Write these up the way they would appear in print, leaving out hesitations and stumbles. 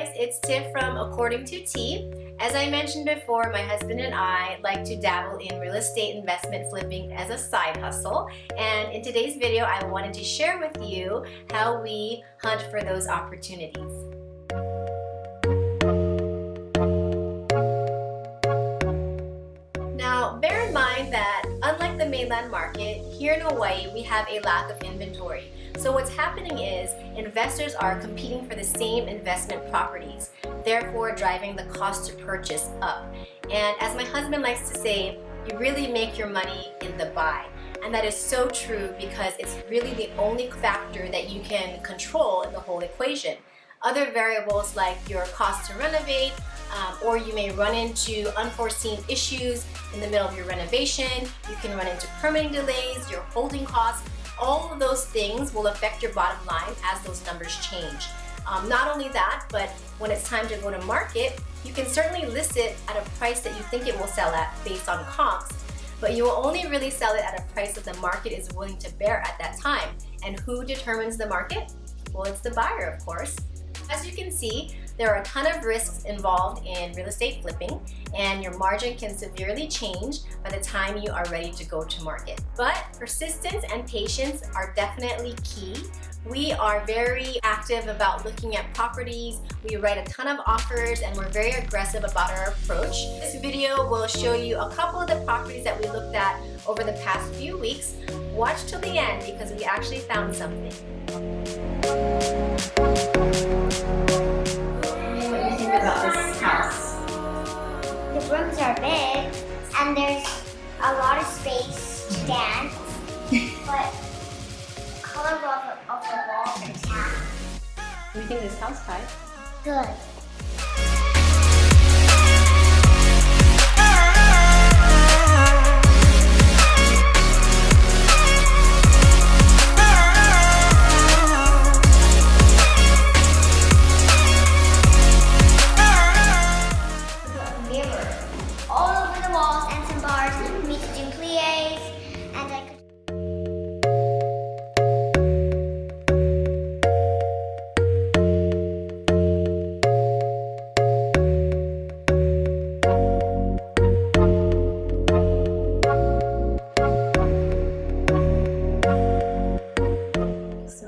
guys, it's Tiff from According to T. As I mentioned before, my husband and I like to dabble in real estate investment flipping as a side hustle. And in today's video, I wanted to share with you how we hunt for those opportunities. Now, bear in mind that unlike the mainland market, here in Hawaii, we have a lack of inventory. So what's happening is investors are competing for the same investment properties, therefore driving the cost to purchase up. And as my husband likes to say, you really make your money in the buy. And that is so true because it's really the only factor that you can control in the whole equation. Other variables like your cost to renovate, or you may run into unforeseen issues in the middle of your renovation. You can run into permitting delays, your holding costs. All of those things will affect your bottom line as those numbers change. Not only that, but when it's time to go to market, you can certainly list it at a price that you think it will sell at based on comps, but you will only really sell it at a price that the market is willing to bear at that time. And who determines the market? Well, it's the buyer, of course. As you can see, there are a ton of risks involved in real estate flipping, and your margin can severely change by the time you are ready to go to market. But persistence and patience are definitely key. We are very active about looking at properties. We write a ton of offers and we're very aggressive about our approach. This video will show you a couple of the properties that we looked at over the past few weeks. Watch till the end because we actually found something. About this house. The rooms are big and there's a lot of space to dance, but the color of the walls are tan. What do you think of this house, Kai? Good.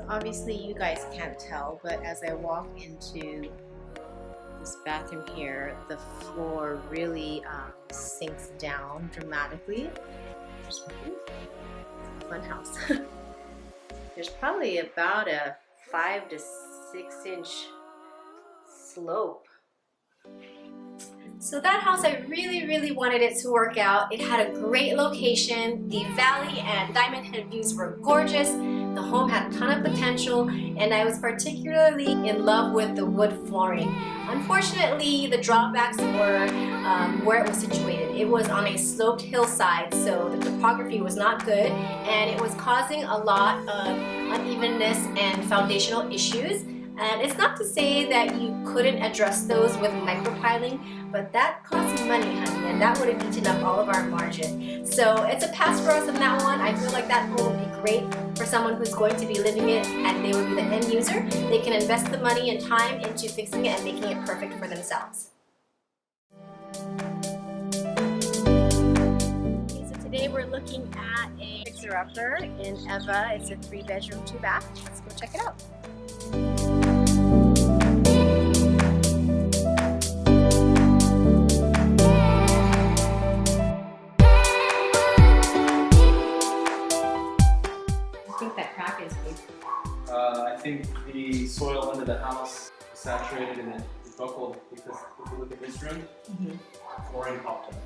Obviously you guys can't tell, but as I walk into this bathroom here, the floor really sinks down dramatically. It's a fun house. There's probably about a 5 to 6 inch slope. So that house, I really wanted it to work out. It had a great location. The valley and Diamond Head views were gorgeous. The home had a ton of potential, and I was particularly in love with the wood flooring. Unfortunately, the drawbacks were where it was situated. It was on a sloped hillside, so the topography was not good, and it was causing a lot of unevenness and foundational issues. And it's not to say that you couldn't address those with micropiling, but that costs money, honey, and that would have eaten up all of our margin. So it's a pass for us on that one. I feel like that home would be great for someone who's going to be living it and they would be the end user. They can invest the money and time into fixing it and making it perfect for themselves. Okay, so today we're looking at a fixer-upper in Eva. It's a 3-bedroom, 2-bath. Let's go check it out. I think the soil under the house is saturated and it buckled because if you look at this room, flooring popped up.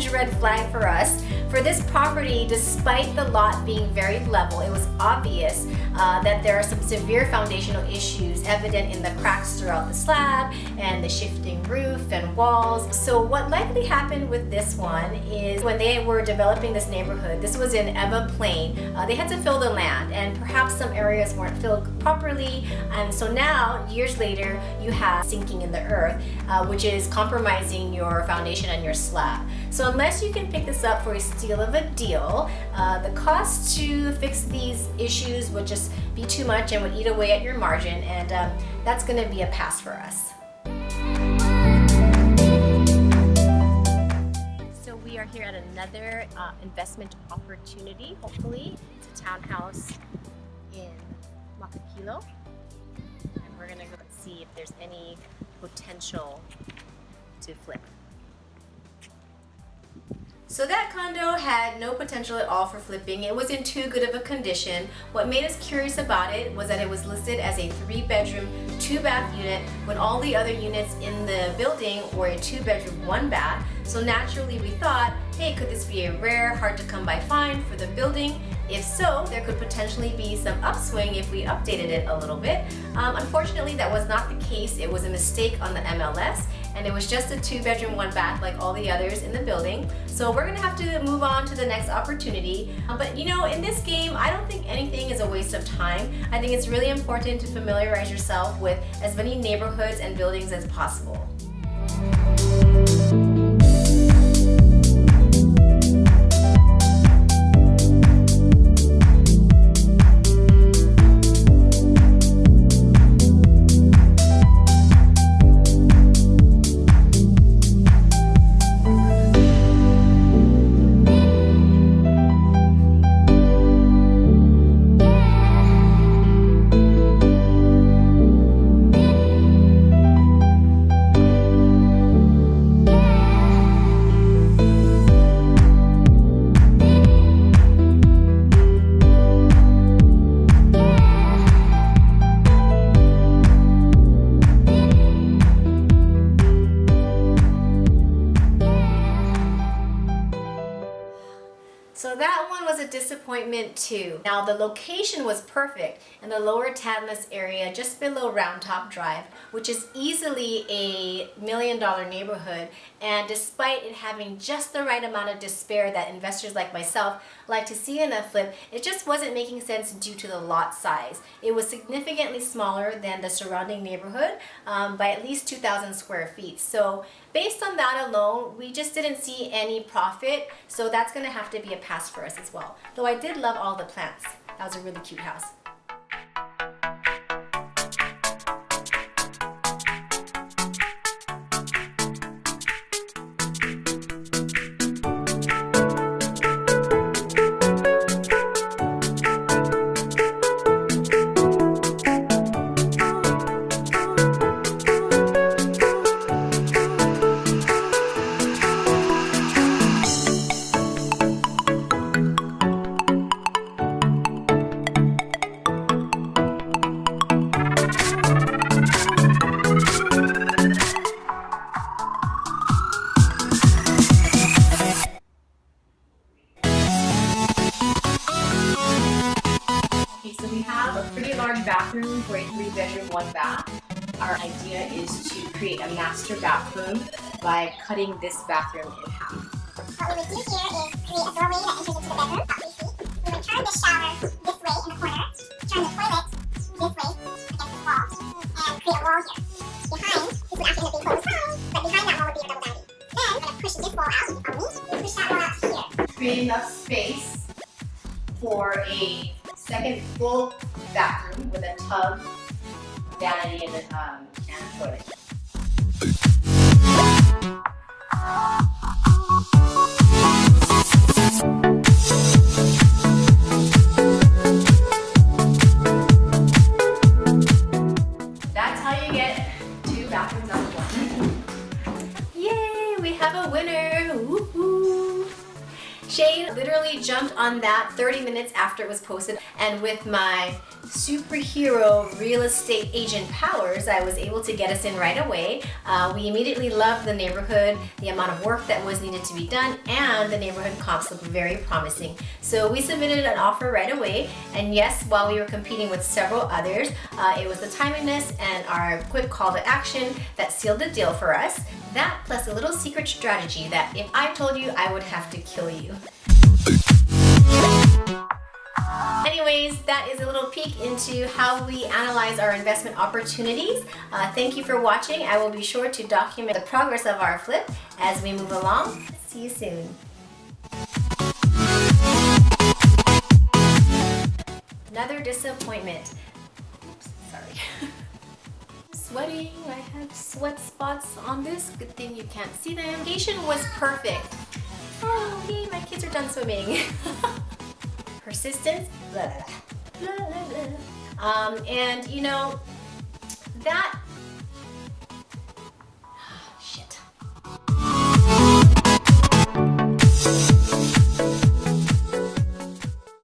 huge red flag for us. For this property, despite the lot being very level, it was obvious that there are some severe foundational issues evident in the cracks throughout the slab and the shifting roof and walls. So what likely happened with this one is when they were developing this neighborhood, this was in Eva Plain, they had to fill the land and perhaps some areas weren't filled properly, and so now years later you have sinking in the earth, which is compromising your foundation and your slab. So unless you can pick this up for a steal of a deal, the cost to fix these issues would just be too much and would eat away at your margin, and that's going to be a pass for us. So we are here at another investment opportunity. Hopefully it's a townhouse in Makakilo, and we're going to go see if there's any potential to flip. So that condo had no potential at all for flipping. It was in too good of a condition. What made us curious about it was that it was listed as a 3-bedroom, 2-bath unit when all the other units in the building were a 2-bedroom, 1-bath. So naturally we thought, hey, could this be a rare, hard to come by find for the building? If so, there could potentially be some upswing if we updated it a little bit. Unfortunately, that was not the case. It was a mistake on the MLS, and it was just a 2-bedroom, 1-bath like all the others in the building. So we're gonna have to move on to the next opportunity. But you know, in this game, I don't think anything is a waste of time. I think it's really important to familiarize yourself with as many neighborhoods and buildings as possible. So that one was a disappointment too. Now the location was perfect in the lower Tadmas area just below Round Top Drive, which is easily a $1 million neighborhood, and despite it having just the right amount of despair that investors like myself like to see in a flip, it just wasn't making sense due to the lot size. It was significantly smaller than the surrounding neighborhood by at least 2,000 square feet. So based on that alone, we just didn't see any profit, so that's going to have to be a pass for us as well. Though I did love all the plants. That was a really cute house. Bathroom for a 3-bedroom, 1-bath. Our idea is to create a master bathroom by cutting this bathroom in half. What we would do here is create a doorway that enters into the bedroom, about 3 feet. We would turn the shower this way in the corner, turn the toilet this way against the wall, and create a wall here. Behind, this would actually end up being closed home, but behind that wall would be a double dining. Then we're going to push this wall out underneath, we push that wall out to here. Create enough space for a second full bathroom with a tub, vanity, and a toilet. That's how you get 2 bathrooms out of 1. Yay! We have a winner! Woohoo! Shane literally jumped on that 30 minutes after it was posted, and with my superhero real estate agent powers, I was able to get us in right away. We immediately loved the neighborhood, the amount of work that was needed to be done, and the neighborhood comps looked very promising. So we submitted an offer right away, and yes, while we were competing with several others, it was the timeliness and our quick call to action that sealed the deal for us. That plus a little secret strategy that if I told you, I would have to kill you. Anyways, that is a little peek into how we analyze our investment opportunities. Thank you for watching. I will be sure to document the progress of our flip as we move along. See you soon. Another disappointment. Oops, sorry. Sweating, I have sweat spots on this. Good thing you can't see them. Navigation was perfect. Oh, yay, my kids are done swimming. Persistence, blah, blah, blah, blah. And you know, that